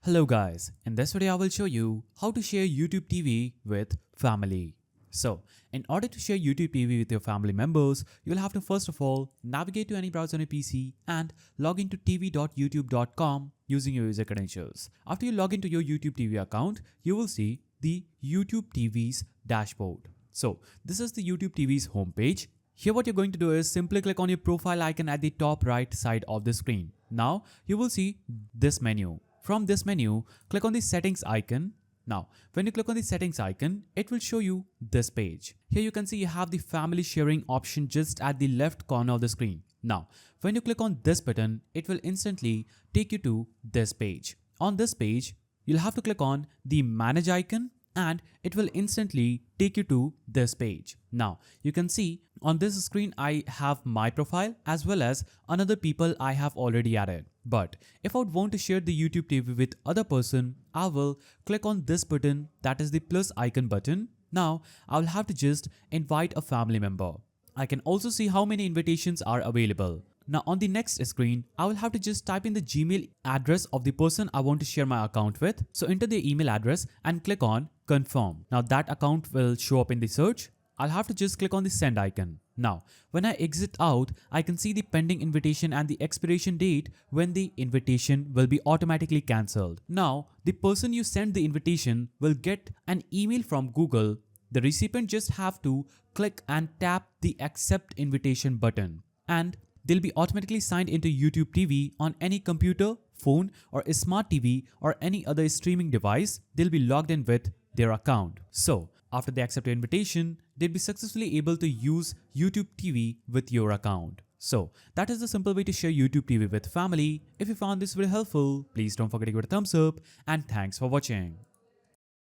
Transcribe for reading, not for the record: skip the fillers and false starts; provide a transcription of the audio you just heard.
Hello guys, in this video I will show you how to share YouTube TV with family. So, in order to share YouTube TV with your family members, you will have to first of all navigate to any browser on your PC and log into tv.youtube.com using your user credentials. After you log into your YouTube TV account, you will see the YouTube TV's dashboard. So, this is the YouTube TV's homepage. Here what you're going to do is simply click on your profile icon at the top right side of the screen. Now, you will see this menu. From this menu, click on the settings icon. Now, when you click on the settings icon, it will show you this page. Here you can see you have the family sharing option just at the left corner of the screen. Now, when you click on this button, it will instantly take you to this page. On this page, you'll have to click on the manage icon and it will instantly take you to this page. Now, you can see on this screen I have my profile as well as another people I have already added. But if I would want to share the YouTube TV with other person, I will click on this button, that is the plus icon button. Now, I will have to just invite a family member. I can also see how many invitations are available. Now on the next screen, I will have to just type in the Gmail address of the person I want to share my account with. So enter the email address and click on confirm. Now that account will show up in the search. I'll have to just click on the send icon. Now, when I exit out, I can see the pending invitation and the expiration date when the invitation will be automatically cancelled. Now, the person you send the invitation will get an email from Google. The recipient just have to click and tap the accept invitation button and they'll be automatically signed into YouTube TV on any computer, phone or a smart TV or any other streaming device. They'll be logged in with their account. So, after they accept your invitation, they'll be successfully able to use YouTube TV with your account. So, that is the simple way to share YouTube TV with family. If you found this video helpful, please don't forget to give it a thumbs up and thanks for watching.